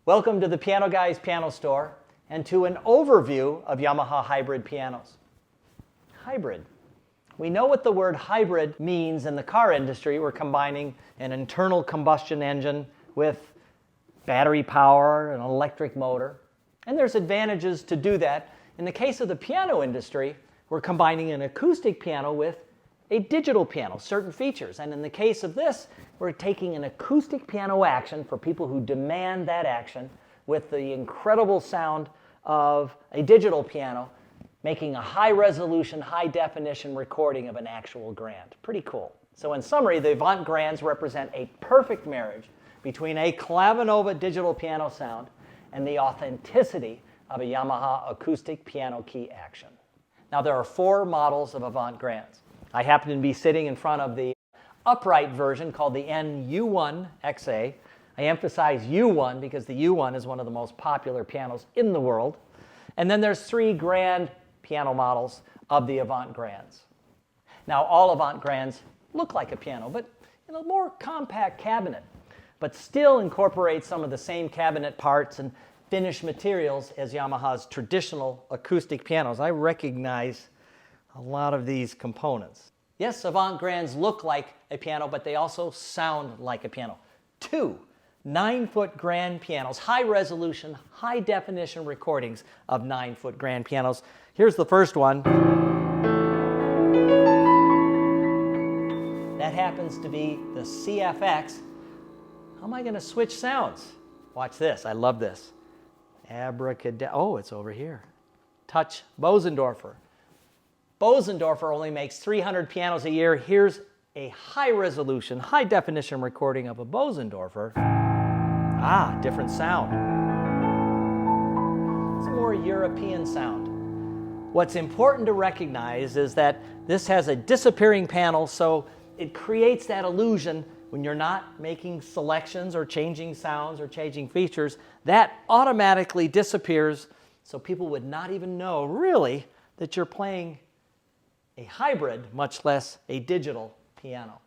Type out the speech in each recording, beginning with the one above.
Welcome to the Piano Guy's Piano Store and to an overview of Yamaha hybrid pianos. Hybrid. We know what the word hybrid means in the car industry. We're combining an internal combustion engine with battery power, an electric motor. And there's advantages to do that. In the case of the piano industry, we're combining an acoustic piano with a digital piano, certain features. And in the case of this, we're taking an acoustic piano action for people who demand that action with the incredible sound of a digital piano, making a high-resolution, high-definition recording of an actual grand. Pretty cool. So in summary, the AvantGrands represent a perfect marriage between a Clavinova digital piano sound and the authenticity of a Yamaha acoustic piano key action. Now, there are 4 models of AvantGrands. I happen to be sitting in front of the upright version called the NU1 XA. I emphasize U1 because the U1 is one of the most popular pianos in the world. And then there's 3 grand piano models of the AvantGrands. Now, all AvantGrands look like a piano, but in a more compact cabinet, but still incorporate some of the same cabinet parts and finished materials as Yamaha's traditional acoustic pianos. I recognize a lot of these components. Yes, AvantGrands look like a piano, but they also sound like a piano. 2 9-foot grand pianos, high-resolution, high-definition recordings of 9-foot grand pianos. Here's the first one. That happens to be the CFX. How am I going to switch sounds? Watch this. I love this. Abracadabra. Oh, it's over here. Touch Bösendorfer. Bösendorfer only makes 300 pianos a year. Here's a high-resolution, high-definition recording of a Bösendorfer. Ah, different sound. It's a more European sound. What's important to recognize is that this has a disappearing panel, so it creates that illusion when you're not making selections or changing sounds or changing features. That automatically disappears, so people would not even know, really, that you're playing a hybrid, much less a digital piano.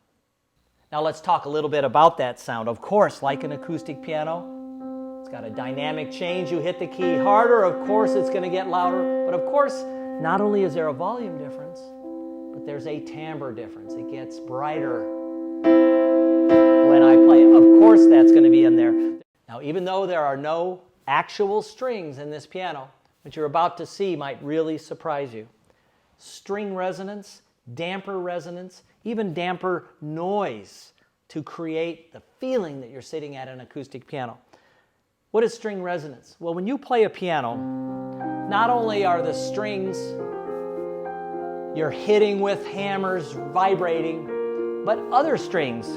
Now let's talk a little bit about that sound. Of course, like an acoustic piano, it's got a dynamic change. You hit the key harder, of course it's going to get louder. But of course, not only is there a volume difference, but there's a timbre difference. It gets brighter when I play. Of course that's going to be in there. Now, even though there are no actual strings in this piano, what you're about to see might really surprise you. String resonance, damper resonance, even damper noise to create the feeling that you're sitting at an acoustic piano. What is string resonance? Well, when you play a piano, not only are the strings you're hitting with hammers vibrating, but other strings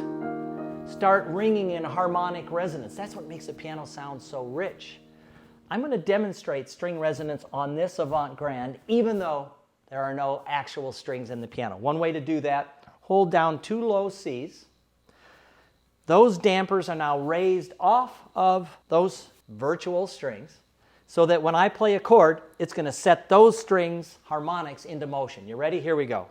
start ringing in harmonic resonance. That's what makes a piano sound so rich. I'm going to demonstrate string resonance on this AvantGrand, even though there are no actual strings in the piano. One way to do that, hold down 2 low Cs. Those dampers are now raised off of those virtual strings so that when I play a chord, it's going to set those strings, harmonics, into motion. You ready? Here we go.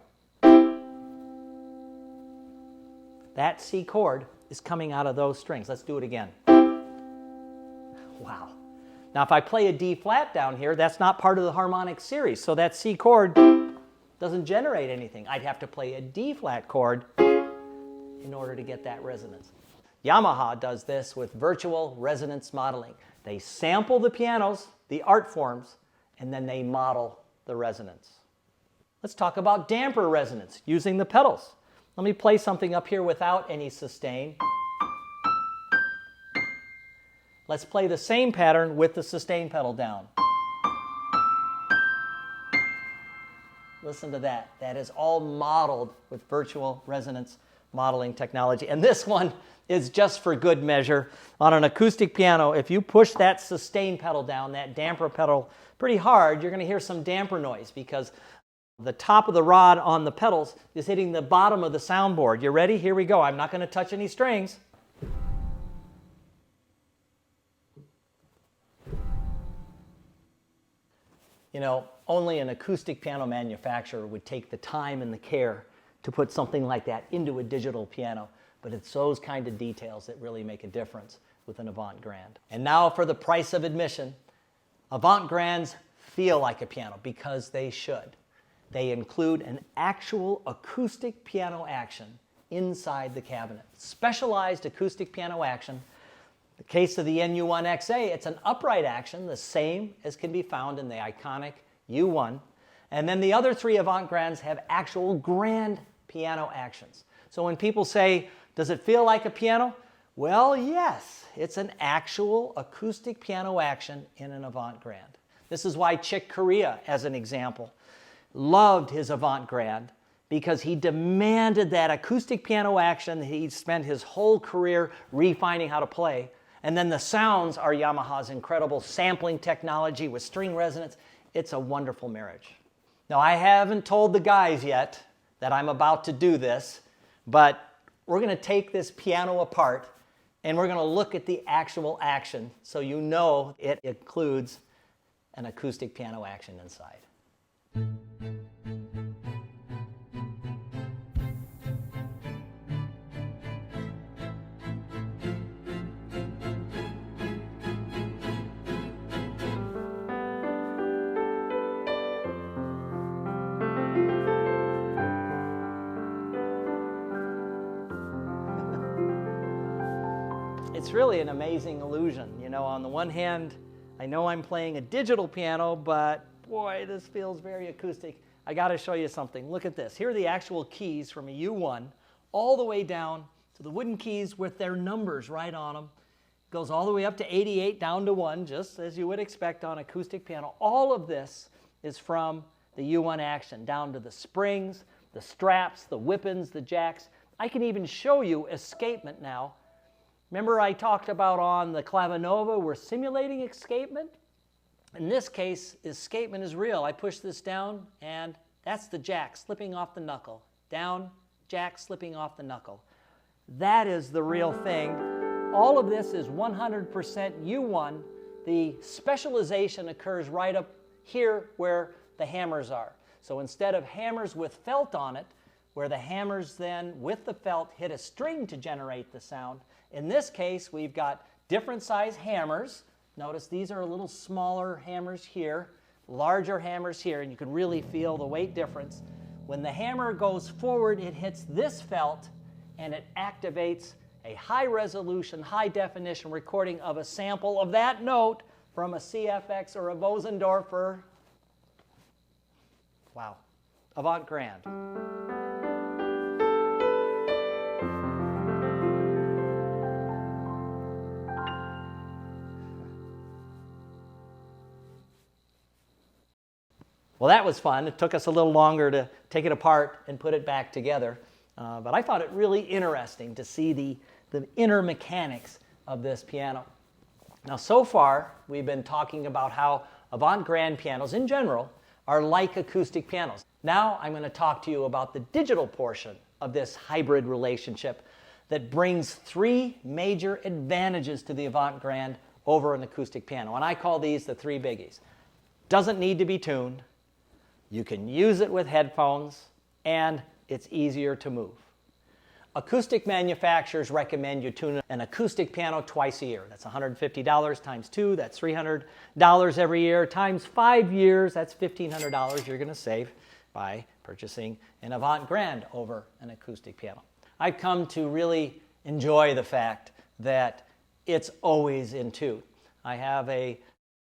That C chord is coming out of those strings. Let's do it again. Wow. Now, if I play a D flat down here, that's not part of the harmonic series, so that C chord doesn't generate anything. I'd have to play a D flat chord in order to get that resonance. Yamaha does this with virtual resonance modeling. They sample the pianos, the art forms, and then they model the resonance. Let's talk about damper resonance using the pedals. Let me play something up here without any sustain. Let's play the same pattern with the sustain pedal down. Listen to that. That is all modeled with virtual resonance modeling technology. And this one is just for good measure. On an acoustic piano, if you push that sustain pedal down, that damper pedal, pretty hard, you're going to hear some damper noise because the top of the rod on the pedals is hitting the bottom of the soundboard. You ready? Here we go. I'm not going to touch any strings. You know, only an acoustic piano manufacturer would take the time and the care to put something like that into a digital piano, but it's those kind of details that really make a difference. with an AvantGrand. And now for the price of admission. AvantGrands feel like a piano because they should. They include an actual acoustic piano action inside the cabinet. Specialized acoustic piano action. In the case of the NU1XA, it's an upright action, the same as can be found in the iconic U1. And then the other three AvantGrands have actual grand piano actions. So when people say, does it feel like a piano? Well, yes, it's an actual acoustic piano action in an AvantGrand. This is why Chick Corea, as an example, loved his AvantGrand because he demanded that acoustic piano action that he spent his whole career refining how to play. And then the sounds are Yamaha's incredible sampling technology with string resonance. It's a wonderful marriage. Now, I haven't told the guys yet that I'm about to do this, but we're going to take this piano apart and we're going to look at the actual action so you know it includes an acoustic piano action inside. It's really an amazing illusion. You know, on the one hand, I know I'm playing a digital piano, but boy, this feels very acoustic. I got to show you something. Look at this. Here are the actual keys from a U1 all the way down to the wooden keys with their numbers right on them. It goes all the way up to 88 down to 1, just as you would expect on acoustic piano. All of this is from the U1 action, down to the springs, the straps, the whippings, the jacks. I can even show you escapement now. Remember I talked about on the Clavinova, we're simulating escapement? In this case, escapement is real. I push this down, and that's the jack slipping off the knuckle. Down, jack slipping off the knuckle. That is the real thing. All of this is 100% U1. The specialization occurs right up here where the hammers are. So instead of hammers with felt on it, where the hammers then with the felt hit a string to generate the sound, in this case, we've got different size hammers. Notice these are a little smaller hammers here, larger hammers here, and you can really feel the weight difference. When the hammer goes forward, it hits this felt, and it activates a high-resolution, high-definition recording of a sample of that note from a CFX or a Bösendorfer. Wow. AvantGrand. Well, that was fun. It took us a little longer to take it apart and put it back together. But I thought it really interesting to see the inner mechanics of this piano. Now, so far, we've been talking about how AvantGrand pianos in general are like acoustic pianos. Now, I'm going to talk to you about the digital portion of this hybrid relationship that brings three major advantages to the AvantGrand over an acoustic piano. And I call these the three biggies. Doesn't need to be tuned. You can use it with headphones, and it's easier to move. Acoustic manufacturers recommend you tune an acoustic piano twice a year. That's $150 times 2, that's $300 every year, times 5 years, that's $1,500 you're going to save by purchasing an AvantGrand over an acoustic piano. I've come to really enjoy the fact that it's always in tune. I have a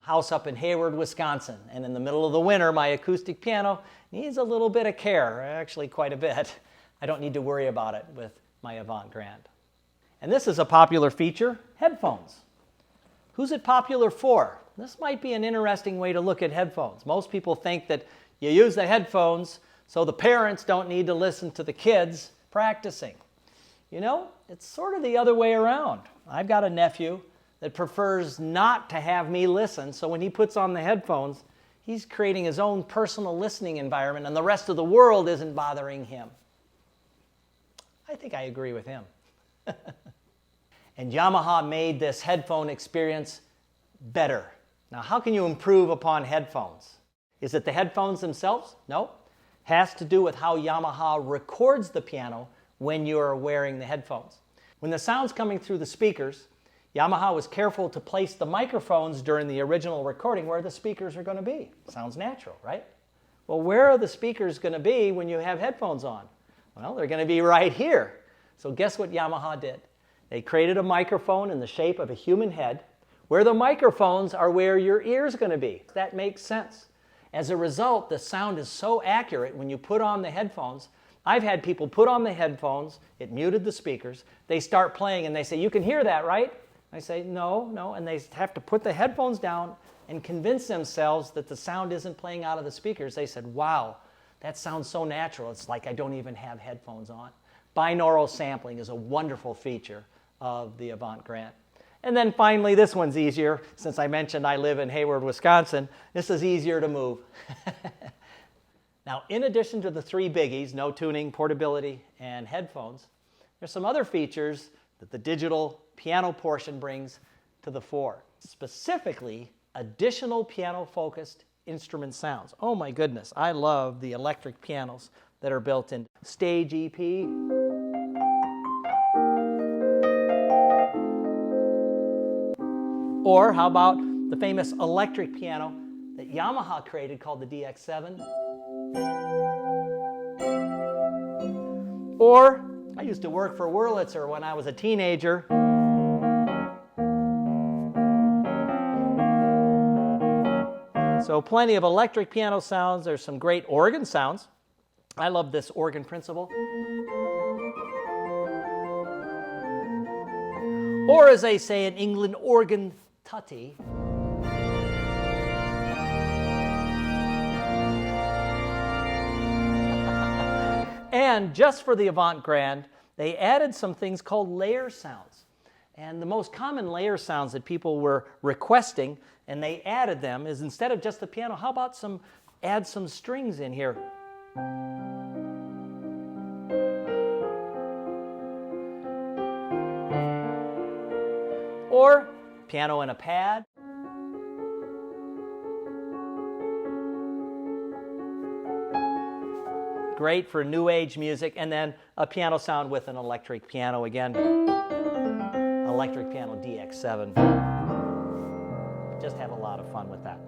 house up in Hayward, Wisconsin, and in the middle of the winter, my acoustic piano needs a little bit of care, actually quite a bit. I don't need to worry about it with my AvantGrand. And this is a popular feature, headphones. Who's it popular for? This might be an interesting way to look at headphones. Most people think that you use the headphones so the parents don't need to listen to the kids practicing. You know, it's sort of the other way around. I've got a nephew that prefers not to have me listen, so when he puts on the headphones, he's creating his own personal listening environment, and the rest of the world isn't bothering him. I think I agree with him. And Yamaha made this headphone experience better. Now, how can you improve upon headphones? Is it the headphones themselves? No. Has to do with how Yamaha records the piano when you're wearing the headphones. When the sound's coming through the speakers, Yamaha was careful to place the microphones during the original recording where the speakers are going to be. Sounds natural, right? Well, where are the speakers going to be when you have headphones on? Well, they're going to be right here. So guess what Yamaha did? They created a microphone in the shape of a human head where the microphones are where your ear's going to be. That makes sense. As a result, the sound is so accurate when you put on the headphones. I've had people put on the headphones, it muted the speakers, they start playing and they say, "You can hear that, right?" I say, no, and they have to put the headphones down and convince themselves that the sound isn't playing out of the speakers. They said, "Wow, that sounds so natural, it's like I don't even have headphones on." Binaural sampling is a wonderful feature of the AvantGrand. And then finally, this one's easier. Since I mentioned I live in Hayward, Wisconsin, this is easier to move. Now, in addition to the three biggies, no tuning, portability, and headphones, there's some other features that the digital piano portion brings to the fore. Specifically, additional piano-focused instrument sounds. Oh my goodness, I love the electric pianos that are built in. Stage EP. Or how about the famous electric piano that Yamaha created called the DX7? Or, I used to work for Wurlitzer when I was a teenager. So plenty of electric piano sounds. There's some great organ sounds. I love this organ principle. Or as they say in England, organ tutty. And just for the AvantGrand, they added some things called layer sounds. And the most common layer sounds that people were requesting, and they added them, is instead of just the piano, how about add some strings in here? Or piano and a pad. Great for new age music, and then a piano sound with an electric piano again. Electric piano DX7. Just have a lot of fun with that.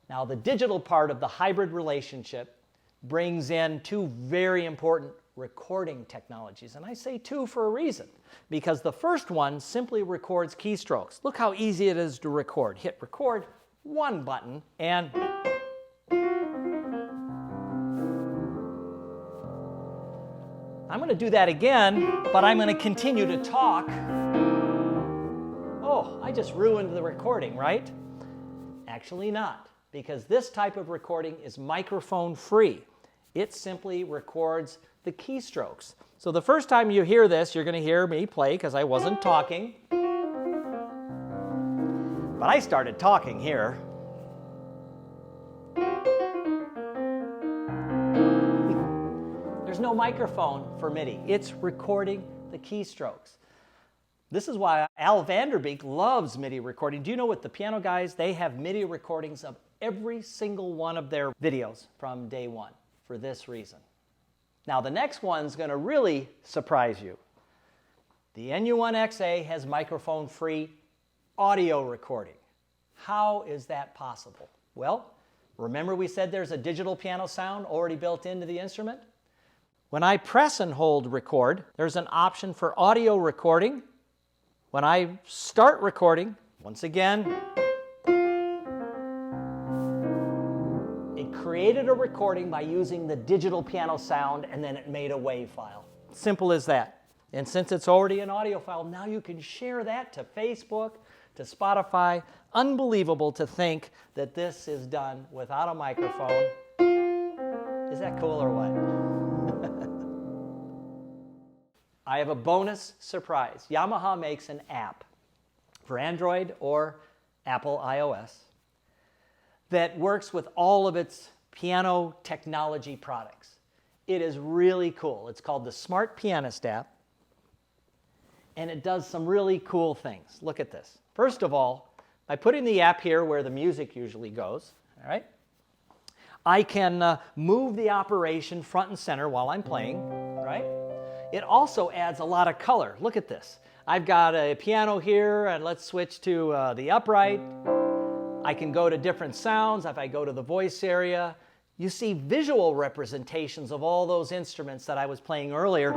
Now, the digital part of the hybrid relationship brings in two very important recording technologies. And I say two for a reason, because the first one simply records keystrokes. Look how easy it is to record. Hit record, one button, and I'm going to do that again, but I'm going to continue to talk. Oh, I just ruined the recording, right? Actually not, because this type of recording is microphone free. It simply records the keystrokes. So the first time you hear this, you're going to hear me play because I wasn't talking. But I started talking here. There's no microphone for MIDI. It's recording the keystrokes. This is why Al Vanderbeek loves MIDI recording. Do you know what the piano guys, they have MIDI recordings of every single one of their videos from day one for this reason. Now the next one's going to really surprise you. The NU1XA has microphone-free audio recording. How is that possible? Well, remember we said there's a digital piano sound already built into the instrument? When I press and hold record, there's an option for audio recording. When I start recording, once again, it created a recording by using the digital piano sound, and then it made a WAV file. Simple as that. And since it's already an audio file, now you can share that to Facebook, to Spotify. Unbelievable to think that this is done without a microphone. Is that cool or what? I have a bonus surprise. Yamaha makes an app for Android or Apple iOS that works with all of its piano technology products. It is really cool. It's called the Smart Pianist app, and it does some really cool things. Look at this. First of all, by putting the app here where the music usually goes, all right, I can move the operation front and center while I'm playing, right? It also adds a lot of color. Look at this. I've got a piano here, and let's switch to the upright. I can go to different sounds. If I go to the voice area, you see visual representations of all those instruments that I was playing earlier.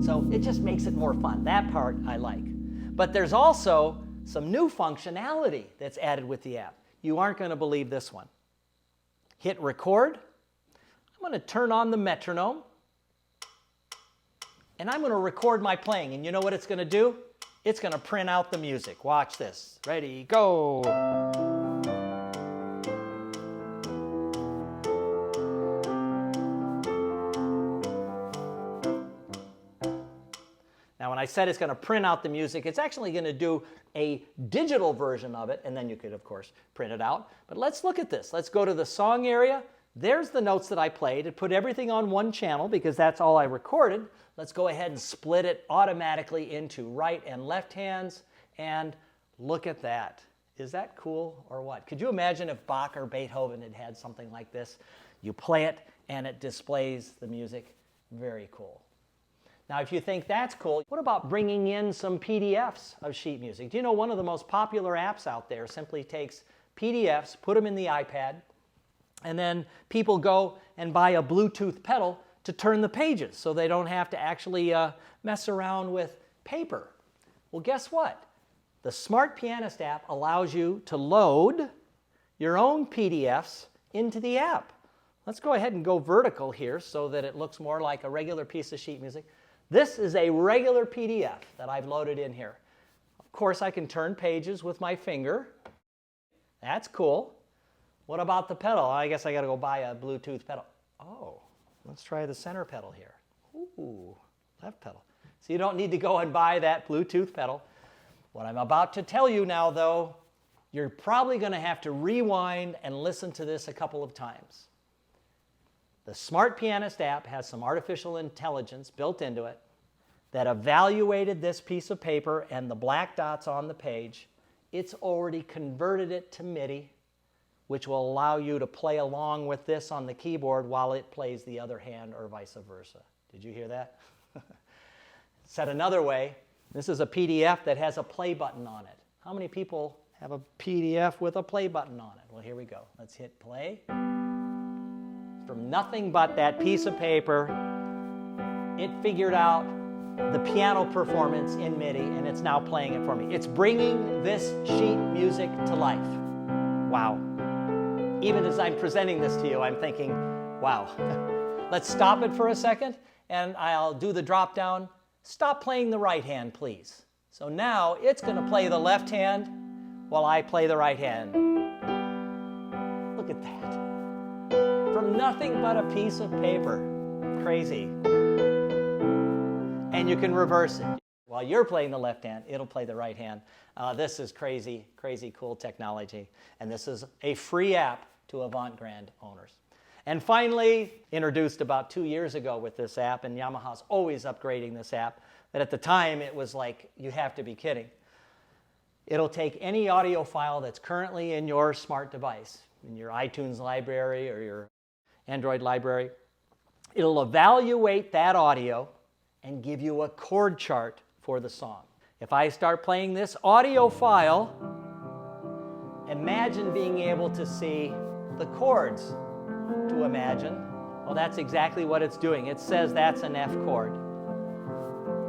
So it just makes it more fun. That part I like. But there's also some new functionality that's added with the app. You aren't going to believe this one. Hit record. I'm going to turn on the metronome. And I'm going to record my playing. And you know what it's going to do? It's going to print out the music. Watch this. Ready, go. Now, when I said it's going to print out the music, it's actually going to do a digital version of it, and then you could, of course, print it out. But let's look at this. Let's go to the song area. There's the notes that I played. It put everything on one channel because that's all I recorded. Let's go ahead and split it automatically into right and left hands, and look at that. Is that cool or what? Could you imagine if Bach or Beethoven had had something like this? You play it, and it displays the music. Very cool. Now, if you think that's cool, what about bringing in some PDFs of sheet music? Do you know one of the most popular apps out there simply takes PDFs, put them in the iPad, and then people go and buy a Bluetooth pedal to turn the pages so they don't have to actually mess around with paper. Well, guess what? The Smart Pianist app allows you to load your own PDFs into the app. Let's go ahead and go vertical here so that it looks more like a regular piece of sheet music. This is a regular PDF that I've loaded in here. Of course, I can turn pages with my finger. That's cool. What about the pedal? I guess I got to go buy a Bluetooth pedal. Oh, let's try the center pedal here. Ooh, left pedal. So you don't need to go and buy that Bluetooth pedal. What I'm about to tell you now, though, you're probably going to have to rewind and listen to this a couple of times. The Smart Pianist app has some artificial intelligence built into it that evaluated this piece of paper and the black dots on the page. It's already converted it to MIDI, which will allow you to play along with this on the keyboard while it plays the other hand or vice versa. Did you hear that? Said another way, this is a PDF that has a play button on it. How many people have a PDF with a play button on it? Well, here we go. Let's hit play. From nothing but that piece of paper, it figured out the piano performance in MIDI, and it's now playing it for me. It's bringing this sheet music to life. Wow. Even as I'm presenting this to you, I'm thinking, wow. Let's stop it for a second, and I'll do the drop down. Stop playing the right hand, please. So now it's going to play the left hand while I play the right hand. Look at that. From nothing but a piece of paper. Crazy. And you can reverse it. While you're playing the left hand, it'll play the right hand. This is crazy, crazy cool technology. And this is a free app to AvantGrand owners. And finally, introduced about 2 years ago with this app, and Yamaha's always upgrading this app, but at the time it was like, you have to be kidding. It'll take any audio file that's currently in your smart device, in your iTunes library or your Android library. It'll evaluate that audio and give you a chord chart for the song. If I start playing this audio file, imagine being able to see the chords to imagine. Well, that's exactly what it's doing. It says that's an F chord.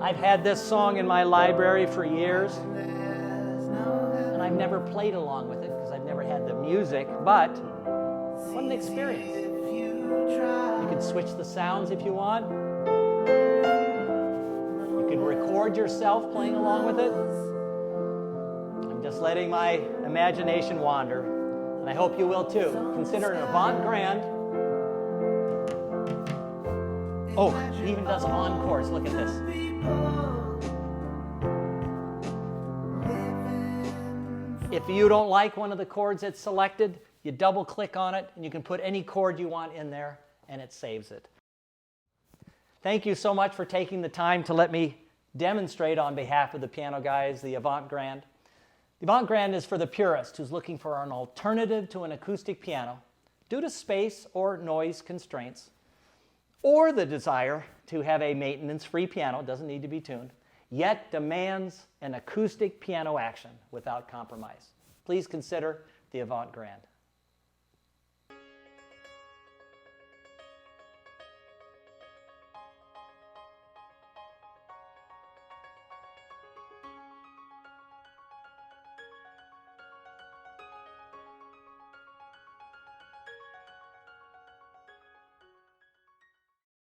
I've had this song in my library for years, and I've never played along with it because I've never had the music, but what an experience. You can switch the sounds if you want. You can record yourself playing along with it. I'm just letting my imagination wander, and I hope you will too. Consider an AvantGrand. Oh, it even does encores. Look at this. If you don't like one of the chords it's selected, you double click on it and you can put any chord you want in there and it saves it. Thank you so much for taking the time to let me demonstrate on behalf of the piano guys the AvantGrand. The AvantGrand is for the purist who's looking for an alternative to an acoustic piano due to space or noise constraints, or the desire to have a maintenance-free piano, doesn't need to be tuned, yet demands an acoustic piano action without compromise. Please consider the AvantGrand.